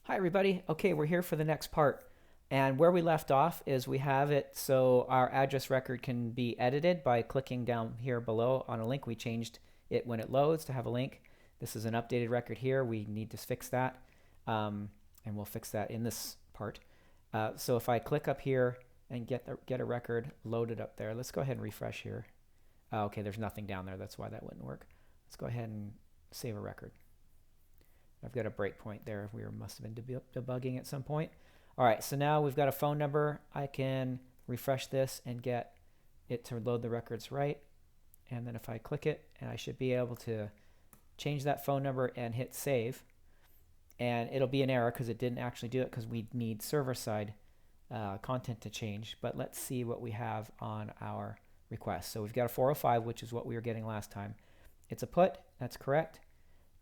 Hi everybody. Okay, we're here for the next part. And where we left off is we have it so our address record can be edited by clicking down here below on a link. We changed it when it loads to have a link. This is an updated record here. We need to fix that. And we'll fix that in this part. So if I click up here and get a record loaded up there, let's go ahead and refresh here. Okay, there's nothing down there. That's why that wouldn't work. Let's go ahead and save a record. I've got a breakpoint there. We must have been debugging at some point. All right, so now we've got a phone number. I can refresh this and get it to load the records right. And then if I click it, and I should be able to change that phone number and hit save. And it'll be an error because it didn't actually do it because we need server-side content to change. But let's see what we have on our request. So we've got a 405, which is what we were getting last time. It's a put. That's correct.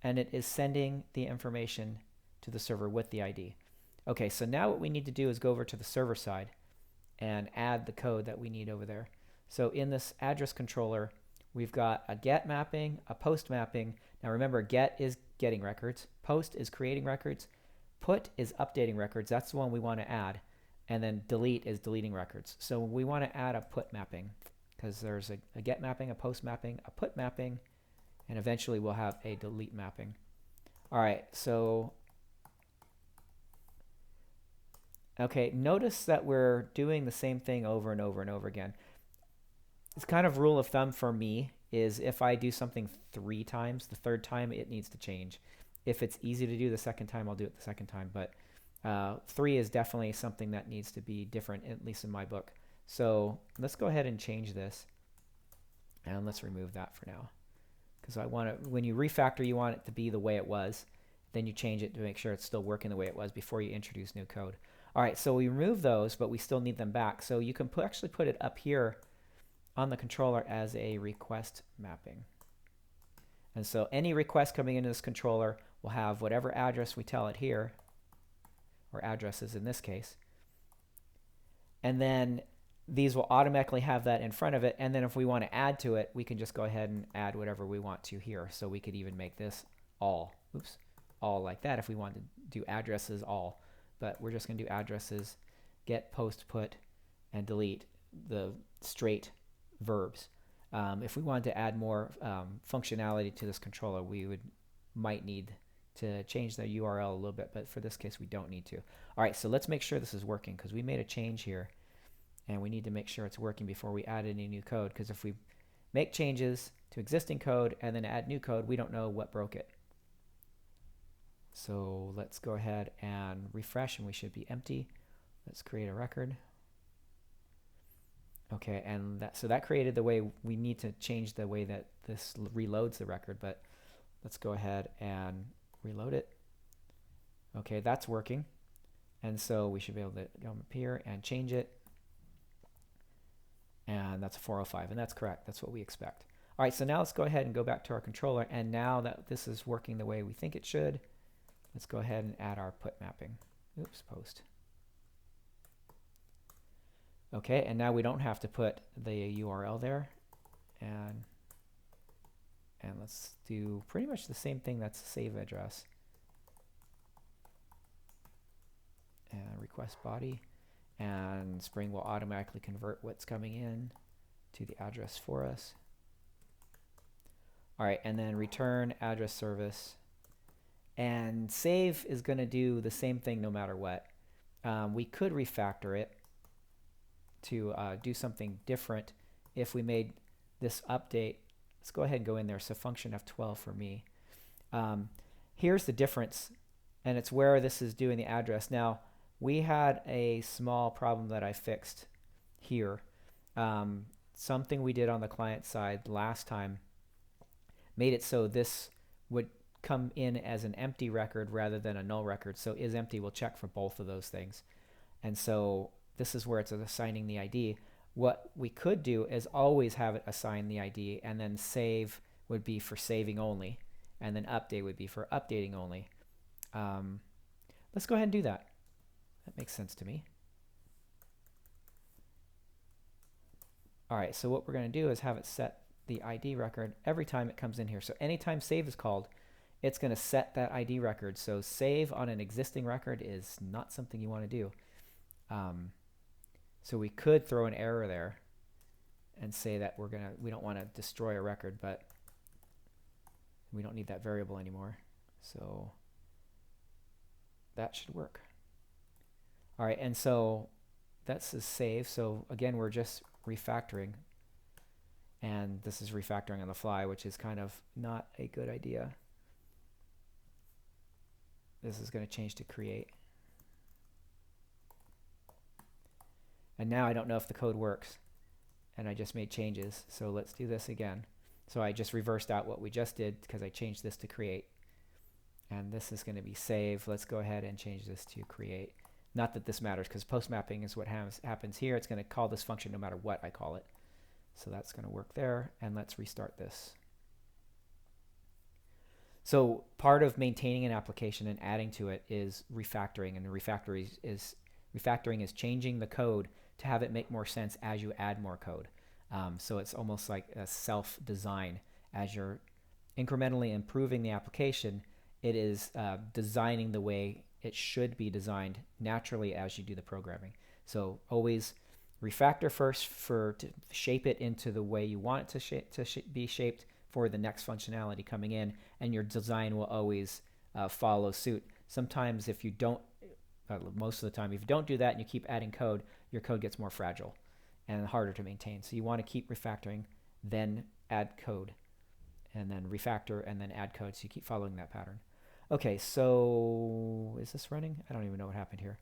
And it is sending the information to the server with the ID. Okay, so now what we need to do is go over to the server side and add the code that we need over there. So in this address controller, we've got a get mapping, a post mapping. Now remember, get is getting records, post is creating records, put is updating records. That's the one we want to add. And then delete is deleting records. So we want to add a put mapping because there's a get mapping, a post mapping, a put mapping, and eventually we'll have a delete mapping. All right, so okay, notice that we're doing the same thing over and over and over again. It's kind of rule of thumb for me is if I do something 3 times, the third time it needs to change. If it's easy to do the second time, I'll do it the second time, but 3 is definitely something that needs to be different, at least in my book. So let's go ahead and change this, and let's remove that for now. Because I want it, when you refactor, you want it to be the way it was. Then you change it to make sure it's still working the way it was before you introduce new code. All right, so we remove those, but we still need them back. So you can actually put it up here on the controller as a request mapping. And so any request coming into this controller will have whatever address we tell it here, or addresses in this case. And then these will automatically have that in front of it. And then if we want to add to it, we can just go ahead and add whatever we want to here. So we could even make this all like that if we want to do addresses all. But we're just going to do addresses, get, post, put, and delete the straight verbs. If we wanted to add more functionality to this controller, we might need to change the URL a little bit. But for this case, we don't need to. All right, so let's make sure this is working because we made a change here. And we need to make sure it's working before we add any new code, because if we make changes to existing code and then add new code, we don't know what broke it. So let's go ahead and refresh, and we should be empty. Let's create a record. Okay, and so that created the way we need to change the way that this reloads the record, but let's go ahead and reload it. Okay, that's working. And so we should be able to come up here and change it. And that's a 405, and that's correct. That's what we expect. All right, so now let's go ahead and go back to our controller. And now that this is working the way we think it should, let's go ahead and add our put mapping. Oops, post. Okay, and now we don't have to put the URL there. And let's do pretty much the same thing. That's the save address. And request body. And Spring will automatically convert what's coming in to the address for us. All right, and then return address service. And save is going to do the same thing no matter what. We could refactor it to do something different if we made this update. Let's go ahead and go in there. So function F12 for me. Here's the difference, and it's where this is doing the address. Now, we had a small problem that I fixed here. Something we did on the client side last time made it so this would come in as an empty record rather than a null record. So is empty will check for both of those things. And so this is where it's assigning the ID. What we could do is always have it assign the ID, and then save would be for saving only, and then update would be for updating only. Let's go ahead and do that. That makes sense to me. All right, so what we're going to do is have it set the ID record every time it comes in here. So anytime save is called, it's going to set that ID record. So save on an existing record is not something you want to do. So we could throw an error there and say that we don't want to destroy a record, but we don't need that variable anymore. So that should work. All right, and so that's the save. So again, we're just refactoring. And this is refactoring on the fly, which is kind of not a good idea. This is going to change to create. And now I don't know if the code works. And I just made changes. So let's do this again. So I just reversed out what we just did because I changed this to create. And this is going to be save. Let's go ahead and change this to create. Not that this matters, because post mapping is what happens here. It's going to call this function no matter what I call it. So that's going to work there. And let's restart this. So part of maintaining an application and adding to it is refactoring. And refactoring is changing the code to have it make more sense as you add more code. So it's almost like a self-design. As you're incrementally improving the application, it is designing the way it should be designed naturally as you do the programming. So always refactor first to shape it into the way you want it to be shaped for the next functionality coming in, and your design will always follow suit. Sometimes if you don't, most of the time, if you don't do that and you keep adding code, your code gets more fragile and harder to maintain. So you want to keep refactoring, then add code, and then refactor, and then add code. So you keep following that pattern. Okay, so is this running? I don't even know what happened here.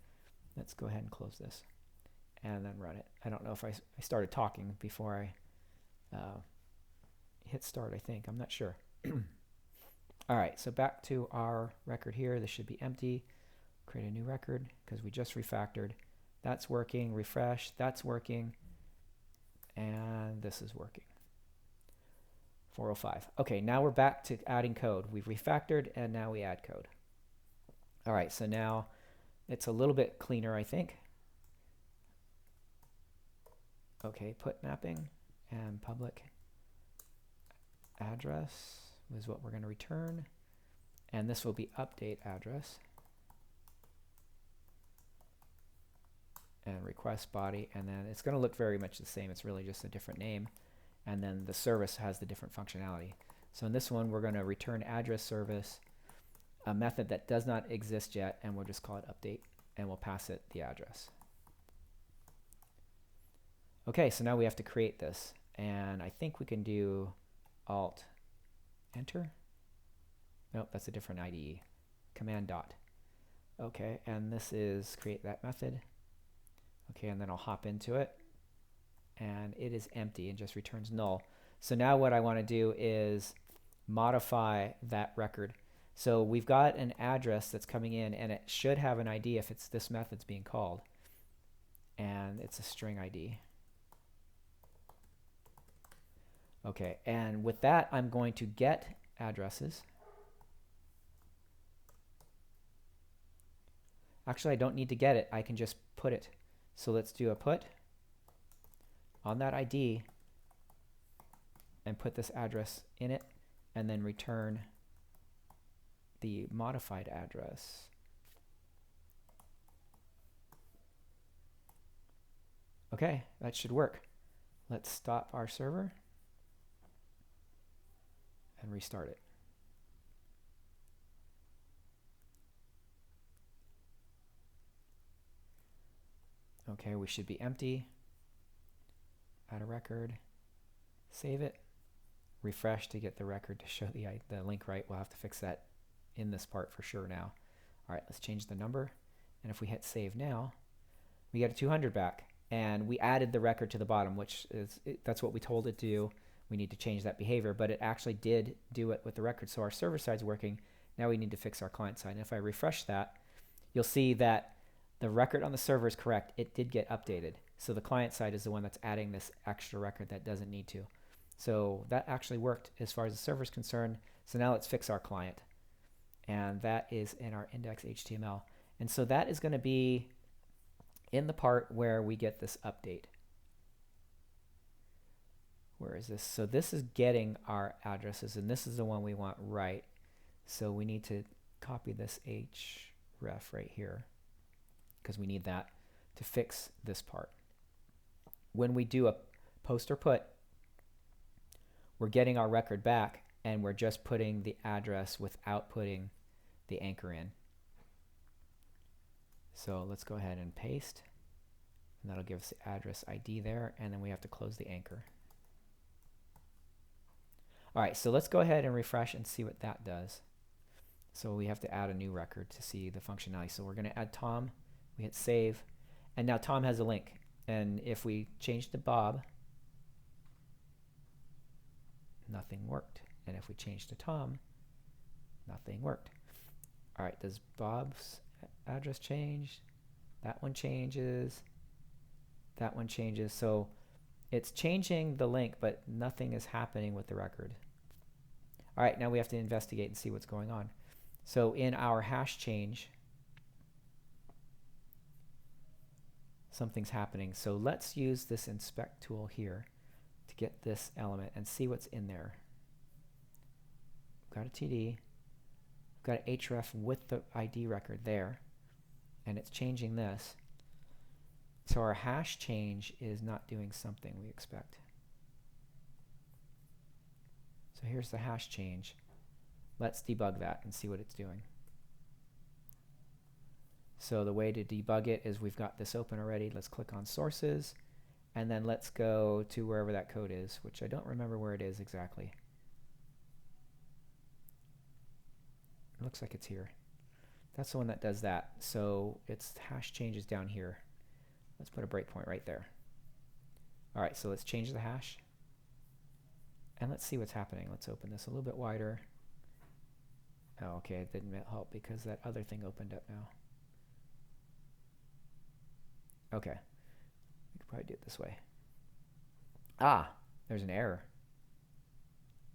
Let's go ahead and close this and then run it. I don't know if I started talking before I hit start, I think. I'm not sure. All right, so back to our record here. This should be empty. Create a new record because we just refactored. That's working. Refresh. That's working. And this is working. 405. Okay, now we're back to adding code. We've refactored and now we add code. All right, so now it's a little bit cleaner, I think. Okay, put mapping and public address is what we're going to return. And this will be update address. And request body, and then it's going to look very much the same. It's really just a different name. And then the service has the different functionality. So in this one, we're going to return address service, a method that does not exist yet, and we'll just call it update, and we'll pass it the address. Okay, so now we have to create this, and I think we can do Alt Enter. Nope, that's a different IDE. Command dot. Okay, and this is create that method. Okay, and then I'll hop into it. And it is empty and just returns null. So now what I want to do is modify that record. So we've got an address that's coming in, and it should have an ID if it's this method's being called. And it's a string ID. Okay, and with that, I'm going to get addresses. Actually, I don't need to get it. I can just put it. So let's do a put on that ID and put this address in it, and then return the modified address. Okay, that should work. Let's stop our server and restart it. Okay, we should be empty. Add a record, save it, refresh to get the record to show the link right. We'll have to fix that in this part for sure now. All right, let's change the number. And if we hit save now, we get a 200 back. And we added the record to the bottom, which is, that's what we told it to do. We need to change that behavior, but it actually did do it with the record. So our server side's working. Now we need to fix our client side. And if I refresh that, you'll see that the record on the server is correct. It did get updated. So the client side is the one that's adding this extra record that doesn't need to. So that actually worked as far as the server is concerned. So now let's fix our client. And that is in our index.html. And so that is going to be in the part where we get this update. Where is this? So this is getting our addresses, and this is the one we want right. So we need to copy this href right here because we need that to fix this part. When we do a post or put, we're getting our record back and we're just putting the address without putting the anchor in. So let's go ahead and paste, and that'll give us the address ID there, and then we have to close the anchor. All right, so let's go ahead and refresh and see what that does. So we have to add a new record to see the functionality. So we're going to add Tom, we hit save, and now Tom has a link. And if we change to Bob, nothing worked. And if we change to Tom, nothing worked. All right, does Bob's address change? That one changes. That one changes. So it's changing the link, but nothing is happening with the record. All right, now we have to investigate and see what's going on. So in our hash change, something's happening. So let's use this inspect tool here to get this element and see what's in there. We've got a TD, we've got an href with the ID record there, and it's changing this. So our hash change is not doing something we expect. So here's the hash change. Let's debug that and see what it's doing. So the way to debug it is we've got this open already. Let's click on sources, and then let's go to wherever that code is, which I don't remember where it is exactly. It looks like it's here. That's the one that does that. So its hash changes down here. Let's put a breakpoint right there. All right, so let's change the hash. And let's see what's happening. Let's open this a little bit wider. Oh, okay, it didn't help because that other thing opened up now. Okay, we could probably do it this way. Ah, there's an error.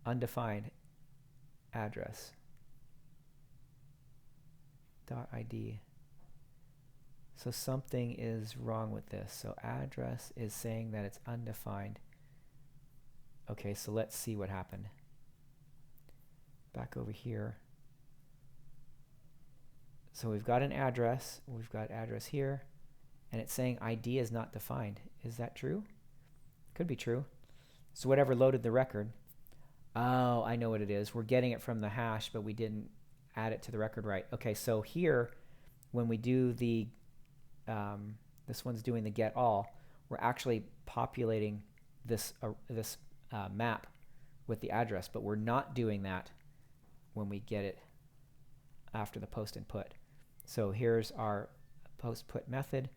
Undefined address. .id. So something is wrong with this. So address is saying that it's undefined. Okay, so let's see what happened. Back over here. So we've got an address. We've got address here. And it's saying ID is not defined. Is that true? Could be true. So whatever loaded the record. Oh, I know what it is. We're getting it from the hash, but we didn't add it to the record right. Okay, so here, when we do the, this one's doing the get all, we're actually populating this, map with the address, but we're not doing that when we get it after the post and put. So here's our post put method.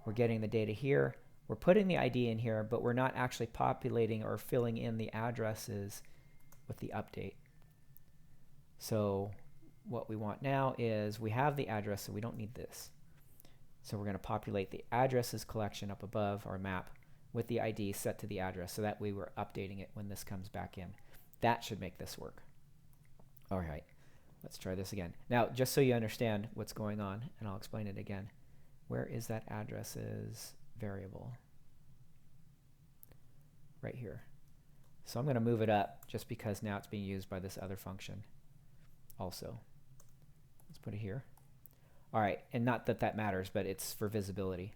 We're getting the data here. We're putting the ID in here, but we're not actually populating or filling in the addresses with the update. So what we want now is we have the address, so we don't need this. So we're going to populate the addresses collection up above our map with the ID set to the address so that we were updating it when this comes back in. That should make this work. All right, let's try this again. Now, just so you understand what's going on, and I'll explain it again. Where is that addresses variable? Right here. So I'm going to move it up just because now it's being used by this other function also. Let's put it here. All right, and not that that matters, but it's for visibility.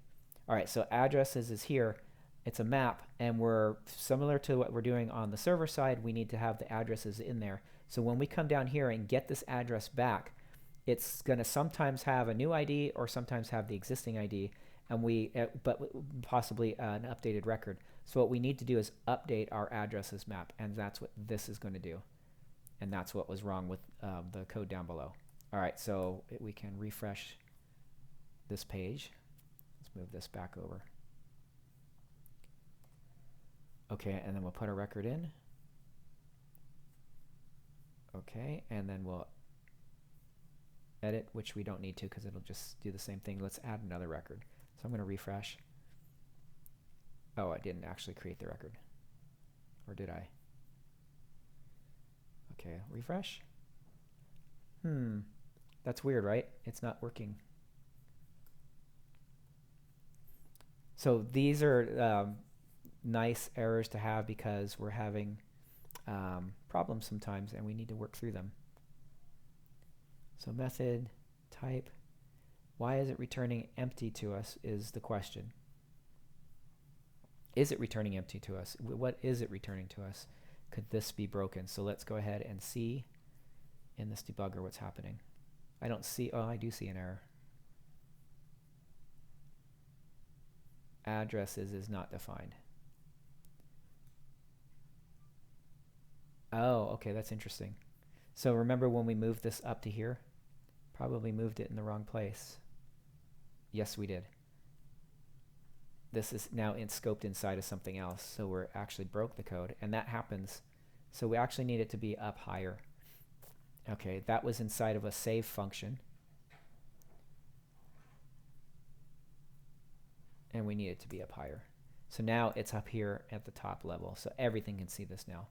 All right, so addresses is here. It's a map, and we're similar to what we're doing on the server side. We need to have the addresses in there. So when we come down here and get this address back, it's going to sometimes have a new ID or sometimes have the existing ID, and but possibly an updated record. So what we need to do is update our addresses map, and that's what this is going to do. And that's what was wrong with the code down below. All right, so we can refresh this page. Let's move this back over. Okay, and then we'll put a record in. Okay, and then we'll edit, which we don't need to because it'll just do the same thing. Let's add another record. So I'm going to refresh. Oh, I didn't actually create the record. Or did I? Okay, refresh. That's weird, right? It's not working. So these are nice errors to have because we're having problems sometimes and we need to work through them. So method type, why is it returning empty to us is the question. Is it returning empty to us? What is it returning to us? Could this be broken? So let's go ahead and see in this debugger what's happening. I don't see, oh, I do see an error. Addresses is not defined. Oh, okay, that's interesting. So remember when we moved this up to here? Probably moved it in the wrong place. Yes, we did. This is now scoped inside of something else, so we're actually broke the code, and that happens. So we actually need it to be up higher. Okay, that was inside of a save function. And we need it to be up higher. So now it's up here at the top level, so everything can see this now.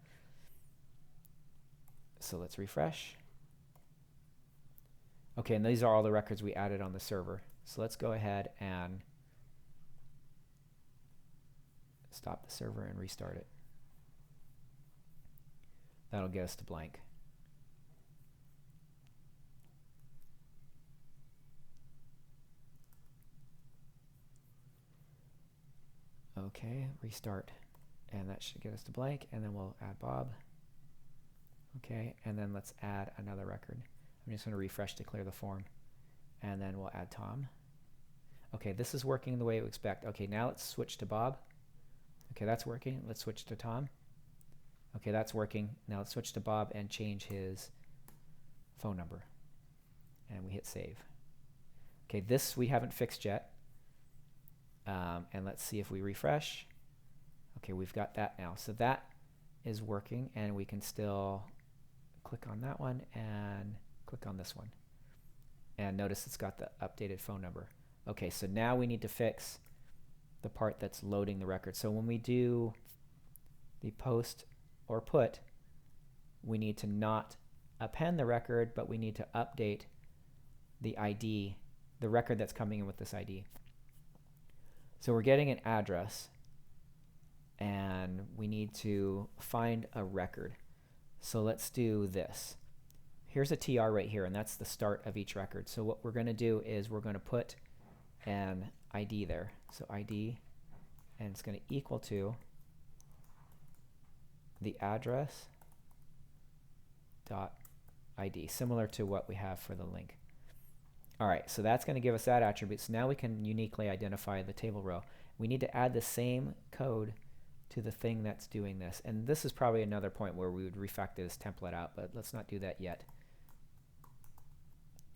So let's refresh. Okay, and these are all the records we added on the server. So let's go ahead and stop the server and restart it. That'll get us to blank. Okay, restart. And that should get us to blank, and then we'll add Bob. Okay, and then let's add another record. I'm just going to refresh to clear the form. And then we'll add Tom. Okay, this is working the way you expect. Okay, now let's switch to Bob. Okay, that's working. Let's switch to Tom. Okay, that's working. Now let's switch to Bob and change his phone number. And we hit save. Okay, this we haven't fixed yet. And let's see if we refresh. Okay, we've got that now. So that is working, and we can still click on that one and click on this one. And notice it's got the updated phone number. Okay, so now we need to fix the part that's loading the record. So when we do the post or put, we need to not append the record, but we need to update the ID, the record that's coming in with this ID. So we're getting an address, and we need to find a record. So let's do this. Here's a TR right here, and that's the start of each record. So what we're going to do is we're going to put an ID there. So ID, and it's going to equal to the address dot ID, similar to what we have for the link. All right, so that's going to give us that attribute. So now we can uniquely identify the table row. We need to add the same code to the thing that's doing this. And this is probably another point where we would refactor this template out, but let's not do that yet.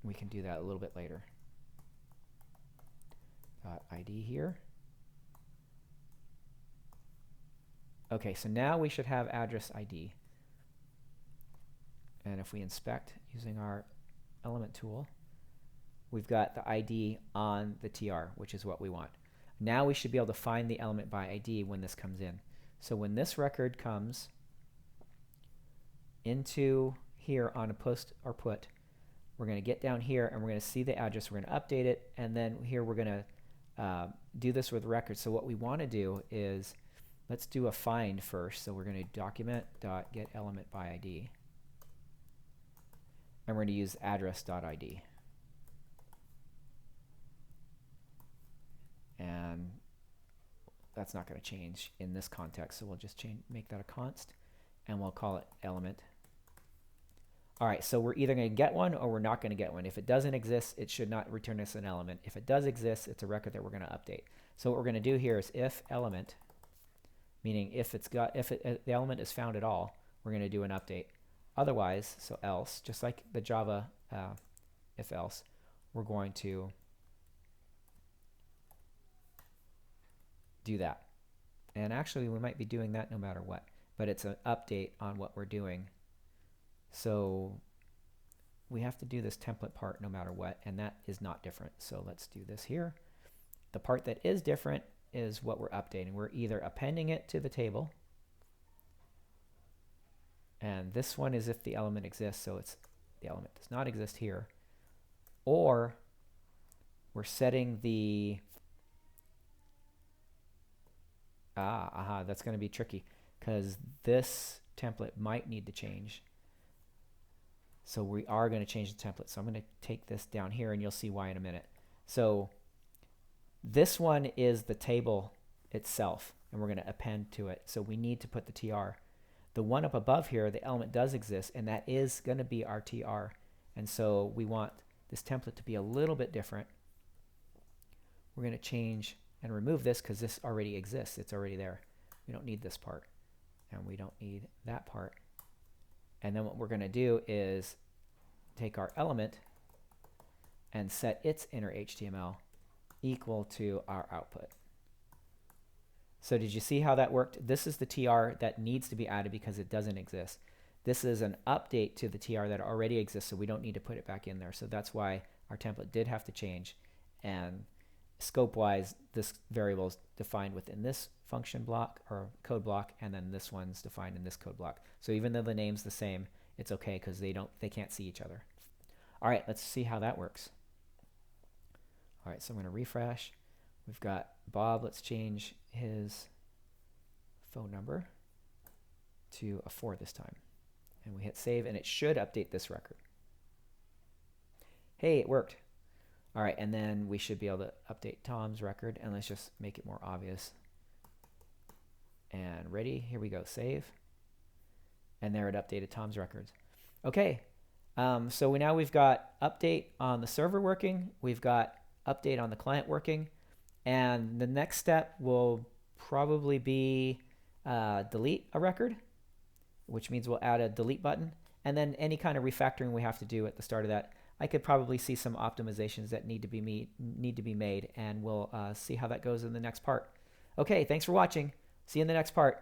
We can do that a little bit later. .id here. Okay, so now we should have address ID. And if we inspect using our element tool, we've got the ID on the TR, which is what we want. Now we should be able to find the element by ID when this comes in. So when this record comes into here on a post or put, we're going to get down here and we're going to see the address. We're going to update it, and then here we're going to do this with records. So what we want to do is let's do a find first. So we're going to document.getElementById, and we're going to use address.id. And that's not going to change in this context, so we'll just make that a const, and we'll call it element. All right, so we're either going to get one or we're not going to get one. If it doesn't exist, it should not return us an element. If it does exist, it's a record that we're going to update. So what we're going to do here is if element, meaning if the element is found at all, we're going to do an update. Otherwise, so else, just like the Java if else, we're going to do that. And actually, we might be doing that no matter what, but it's an update on what we're doing. So we have to do this template part no matter what, and that is not different. So let's do this here. The part that is different is what we're updating. We're either appending it to the table, and this one is if the element exists, so it's the element does not exist here, or we're setting the that's going to be tricky because this template might need to change. So we are going to change the template. So I'm going to take this down here, and you'll see why in a minute. So this one is the table itself, and we're going to append to it. So we need to put the tr. The one up above here, the element does exist, and that is going to be our tr. And so we want this template to be a little bit different. We're going to change and remove this because this already exists. It's already there. We don't need this part, and we don't need that part. And then what we're going to do is take our element and set its inner HTML equal to our output. So did you see how that worked? This is the TR that needs to be added because it doesn't exist. This is an update to the TR that already exists, so we don't need to put it back in there. So that's why our template did have to change. And scope-wise, this variable is defined within this function block or code block, and then this one's defined in this code block. So even though the name's the same, it's okay because they can't see each other. All right, let's see how that works. All right, so I'm going to refresh. We've got Bob. Let's change his phone number to a 4 this time. And we hit save, and it should update this record. Hey, it worked. All right, and then we should be able to update Tom's record, and let's just make it more obvious. And ready, here we go, save. And there it updated Tom's records. Okay, so now we've got update on the server working, we've got update on the client working, and the next step will probably be delete a record, which means we'll add a delete button, and then any kind of refactoring we have to do at the start of that. I could probably see some optimizations that need to be made, and we'll see how that goes in the next part. Okay, thanks for watching. See you in the next part.